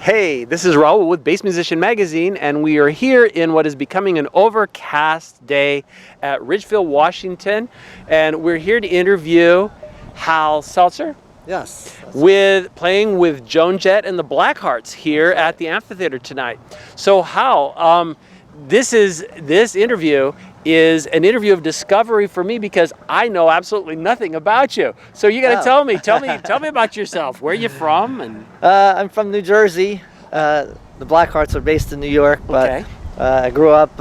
Hey, this is Raul with Bass Musician Magazine, and we are here in what is becoming an overcast day at Ridgfield, Washington, and we're here to interview Hal Selzer. Yes. Playing with Joan Jett and the Blackhearts here at the amphitheater tonight. So Hal, this interview is an interview of discovery for me because I know absolutely nothing about you. So you got to tell me about yourself. Where are you from? And I'm from New Jersey. The Blackhearts are based in New York, but I grew up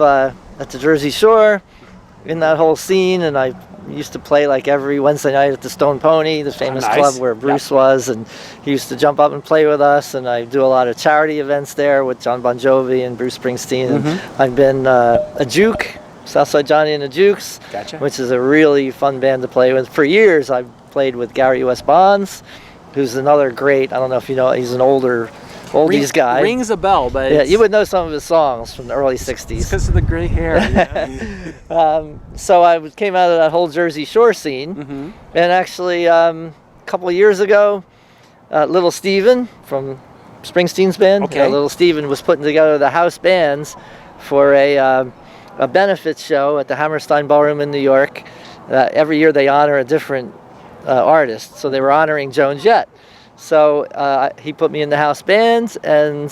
at the Jersey Shore in that whole scene, and I used to play like every Wednesday night at the Stone Pony, the famous club where Bruce was, and he used to jump up and play with us, and I do a lot of charity events there with John Bon Jovi and Bruce Springsteen. And I've been a Juke, Southside Johnny and the Jukes, which is a really fun band to play with. For years I've played with Gary U.S. Bonds, who's another great, I don't know if you know, he's an oldies guy. Rings a bell, but yeah, you would know some of his songs from the early 60s. Because of the gray hair. So I came out of that whole Jersey Shore scene, and actually a couple of years ago, Little Steven from Springsteen's band, Little Steven was putting together the house bands for a benefit show at the Hammerstein Ballroom in New York. Every year they honor a different artist, so they were honoring Joan Jett. So he put me in the house bands, and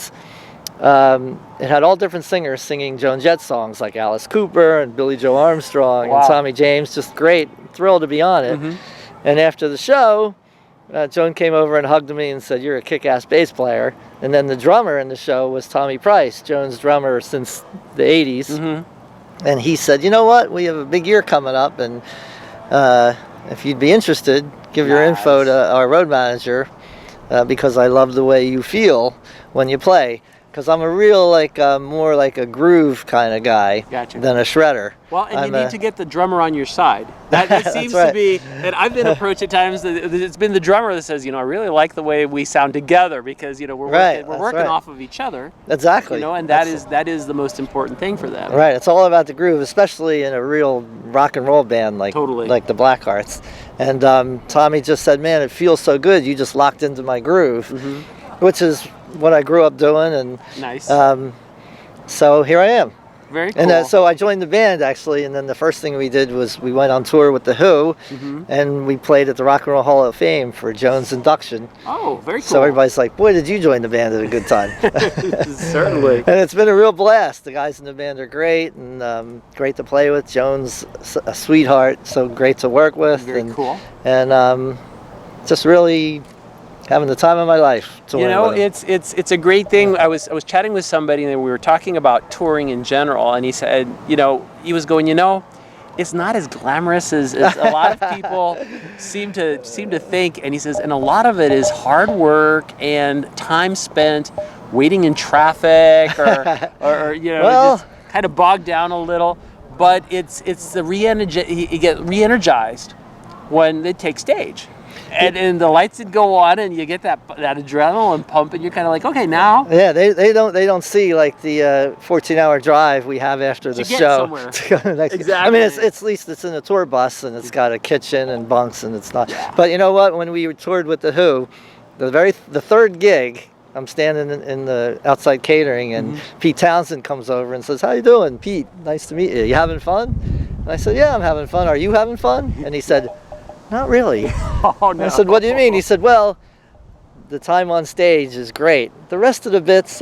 it had all different singers singing Joan Jett songs like Alice Cooper and Billie Joe Armstrong and Tommy James. Just great, thrilled to be on it. And after the show, Joan came over and hugged me and said, "You're a kick-ass bass player." And then the drummer in the show was Tommy Price, Joan's drummer since the 80s. And he said, "You know what? We have a big year coming up, and if you'd be interested, give your info to our road manager because I love the way you feel when you play." Because I'm a real, more like a groove kind of guy than a shredder. Well, and you need to get the drummer on your side. That seems to be, and I've been approached at times, it's been the drummer that says, I really like the way we sound together because, we're working off of each other. Exactly. And that is the most important thing for them. Right, it's all about the groove, especially in a real rock and roll band like the Blackhearts. And Tommy just said, "Man, it feels so good. You just locked into my groove," which is what I grew up doing, and so here I am. Very cool. And so I joined the band actually, and then the first thing we did was we went on tour with The Who, and we played at the Rock and Roll Hall of Fame for Joan's induction. Oh, very cool. So everybody's like, "Boy, did you join the band at a good time." Certainly. And it's been a real blast. The guys in the band are great, and great to play with. Joan's a sweetheart, so great to work with. Very cool. And just really having the time of my life. It's a great thing. I was chatting with somebody and we were talking about touring in general, and he said, he was going, it's not as glamorous as a lot of people seem to think. And he says, and a lot of it is hard work and time spent waiting in traffic or just kind of bogged down a little. But it's you get re-energized when they take stage. And the lights would go on, and you get that adrenaline pump, and you're kind of like, okay, now. Yeah, they don't see like the 14-hour drive we have after the show. Exactly. I mean, at least it's in a tour bus, and it's got a kitchen and bunks, and it's not. Yeah. But you know what? When we toured with The Who, the third gig, I'm standing in the outside catering, and Pete Townsend comes over and says, "How you doing, Pete? Nice to meet you. You having fun?" And I said, "Yeah, I'm having fun. Are you having fun?" And he said, "Not really." Oh, no. I said, "What do you mean?" He said, "Well, the time on stage is great. The rest of the bits,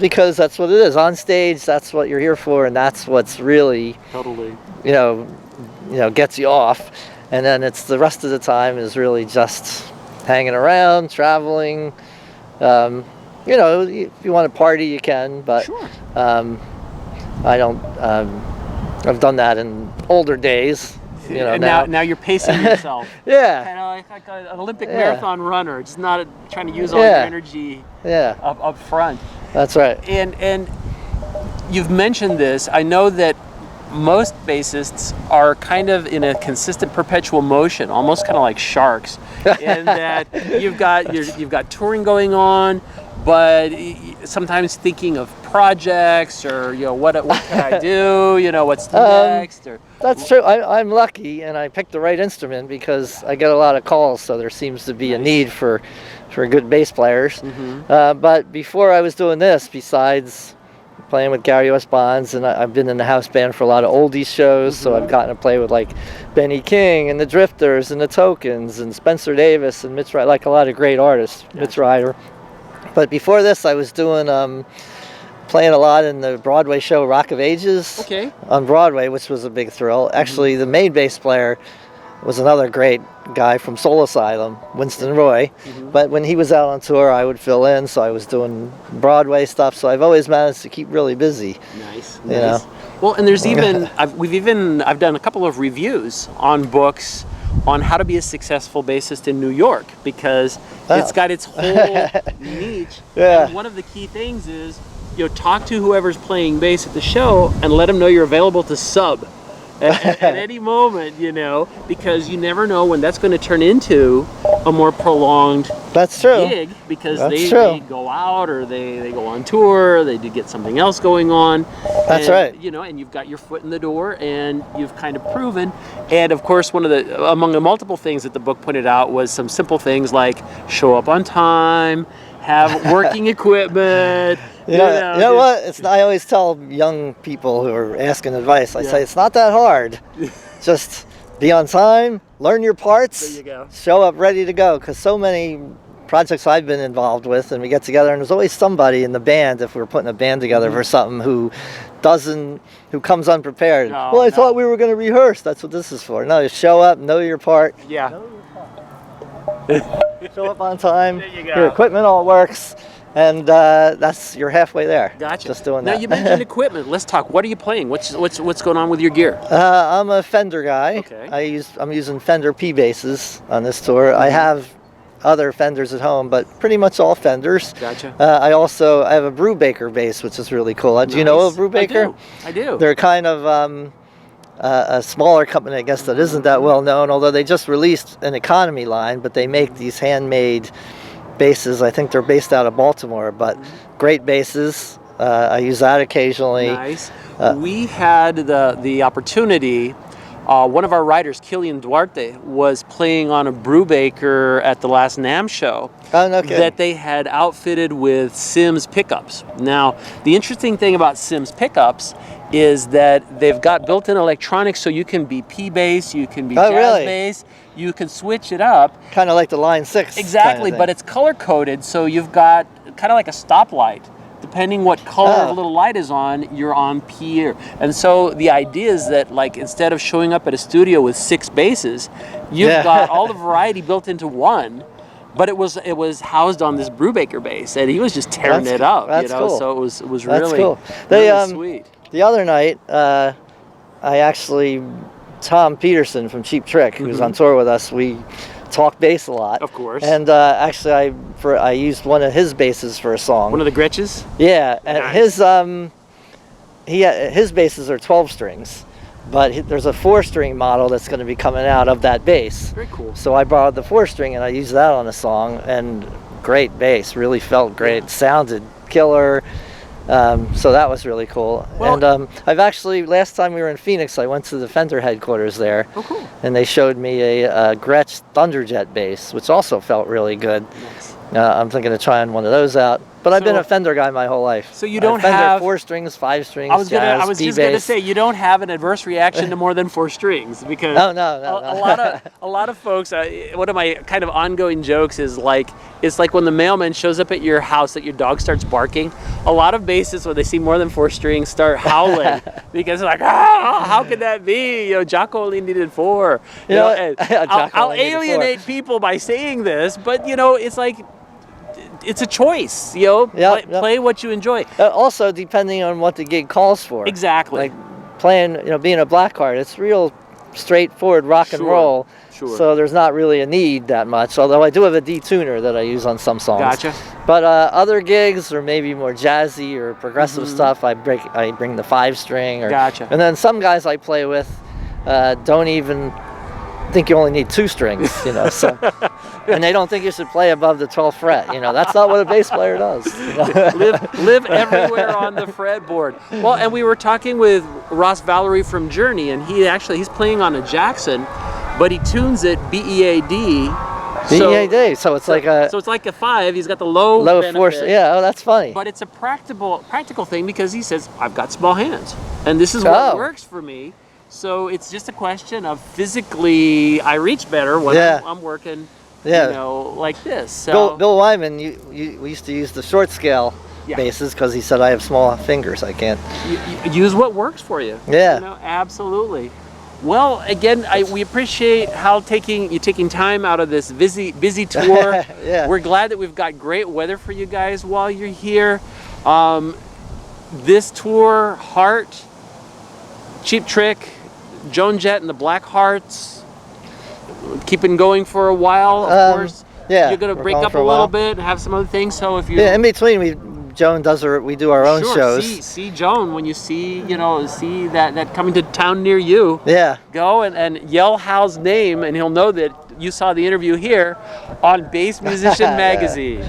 because that's what it is. On stage, that's what you're here for, and that's what's really, gets you off. And then it's the rest of the time is really just hanging around, traveling. If you want to party, you can, but I don't. I've done that in older days." And now you're pacing yourself. Kind of like an Olympic marathon runner, just not trying to use all your energy up front. That's right. And you've mentioned this. I know that most bassists are kind of in a consistent perpetual motion, almost kind of like sharks, in that you've got touring going on, but sometimes thinking of projects or what can I do? What's next or That's true. I'm lucky, and I picked the right instrument because I get a lot of calls, so there seems to be a need for good bass players. But before I was doing this, besides playing with Gary West Bonds, and I've been in the house band for a lot of oldies shows, so I've gotten to play with like Benny King and the Drifters and the Tokens and Spencer Davis and Mitch Ryder, like a lot of great artists, Mitch Ryder. But before this, I was doing playing a lot in the Broadway show Rock of Ages on Broadway, which was a big thrill. Actually, the main bass player was another great guy from Soul Asylum, Winston Roy. But when he was out on tour, I would fill in, so I was doing Broadway stuff. So I've always managed to keep really busy. Nice. You know? Well, and there's even I've done a couple of reviews on books on how to be a successful bassist in New York, because it's got its whole niche. And one of the key things is, talk to whoever's playing bass at the show and let them know you're available to sub at any moment, because you never know when that's going to turn into a more prolonged gig, because they go out or they go on tour, they do get something else going on. That's right. And you've got your foot in the door and you've kind of proven. And of course, among the multiple things that the book pointed out was some simple things like show up on time, have working equipment. You know what? I always tell young people who are asking advice, I say, it's not that hard. Just be on time, learn your parts, there you go. Show up ready to go. Because so many projects I've been involved with, and we get together, and there's always somebody in the band, if we're putting a band together for something, who comes unprepared. I thought we were going to rehearse. That's what this is for. No, just show up, know your part. Yeah. Show up on time. There you go. Your equipment all works. And you're halfway there. Gotcha. Just doing that. Now you mentioned equipment. Let's talk. What are you playing? What's going on with your gear? I'm a Fender guy. Okay. I'm using Fender P basses on this tour. I have other Fenders at home, but pretty much all Fenders. Gotcha. I have a Brubaker bass, which is really cool. Do you know of Brubaker? I do. They're kind of a smaller company, I guess, that isn't that well known, although they just released an economy line, but they make these handmade basses. I think they're based out of Baltimore, but great basses. I use that occasionally. Nice. We had the opportunity. One of our writers, Killian Duarte, was playing on a Brubaker at the last NAMM show. Oh, no kidding. That they had outfitted with Sims pickups. Now, the interesting thing about Sims pickups is that they've got built-in electronics, so you can be P bass, you can be jazz bass, you can switch it up. Kind of like the Line 6. Exactly, but it's color-coded, so you've got kind of like a stoplight. Depending what color the little light is on, you're on P. And so the idea is that, like, instead of showing up at a studio with 6 basses, you've got all the variety built into one. But it was housed on this Brubaker bass, and he was just tearing it up. That's cool. So it was That's really, cool. really sweet. The other night, Tom Peterson from Cheap Trick, who's on tour with us, we talk bass a lot. Of course. And actually, I used one of his basses for a song. One of the Gretches? Yeah, and nice. his basses are 12 strings, but there's a 4-string model that's going to be coming out of that bass. Very cool. So I borrowed the 4-string and I used that on a song, and great bass, really felt great, sounded killer. So that was really cool. Well, and I've actually, last time we were in Phoenix, I went to the Fender headquarters there. Oh, cool. And they showed me a Gretsch Thunderjet bass, which also felt really good. Nice. I'm thinking of trying one of those out. But I've been a Fender guy my whole life. So you don't Fender have 4 strings, 5 strings, I was jazz, just going to say, you don't have an adverse reaction to more than 4 strings, because no. a lot of folks. One of my kind of ongoing jokes is like, it's like when the mailman shows up at your house that your dog starts barking. A lot of bassists, when they see more than 4 strings, start howling because they're like, how could that be? Jocko only needed 4. I'll alienate people by saying this, but it's like, it's a choice, play what you enjoy. Also, depending on what the gig calls for. Exactly. Like playing, being a Blackheart, it's real straightforward rock and roll. Sure. So there's not really a need that much, although I do have a D-tuner that I use on some songs. Gotcha. But other gigs, or maybe more jazzy or progressive stuff, I bring the 5-string. Gotcha. And then some guys I play with they think you only need 2 strings, you know. So, and they don't think you should play above the 12th fret. You know, that's not what a bass player does. You know? live everywhere on the fretboard. Well, and we were talking with Ross Valerie from Journey, and he's playing on a Jackson, but he tunes it BEAD. BEAD. So it's like a. So it's like a 5. He's got the low force. Yeah. Oh, that's funny. But it's a practical thing because he says I've got small hands, and this is what works for me. So it's just a question of physically, I reach better when I'm working, you know, like this. So Bill Wyman, we used to use the short scale basses because he said I have small fingers, I can't. You use what works for you. Yeah. You know, absolutely. Well, again, we appreciate Hal taking time out of this busy tour. We're glad that we've got great weather for you guys while you're here. This tour, Heart, Cheap Trick, Joan Jett and the Blackhearts, keeping going for a while, of course. Yeah, you're gonna break up a little bit and have some other things. So if you in between, Joan we do our own shows. See Joan when you see that coming to town near you. Yeah. Go and yell Hal's name, and he'll know that you saw the interview here on Bass Musician Magazine.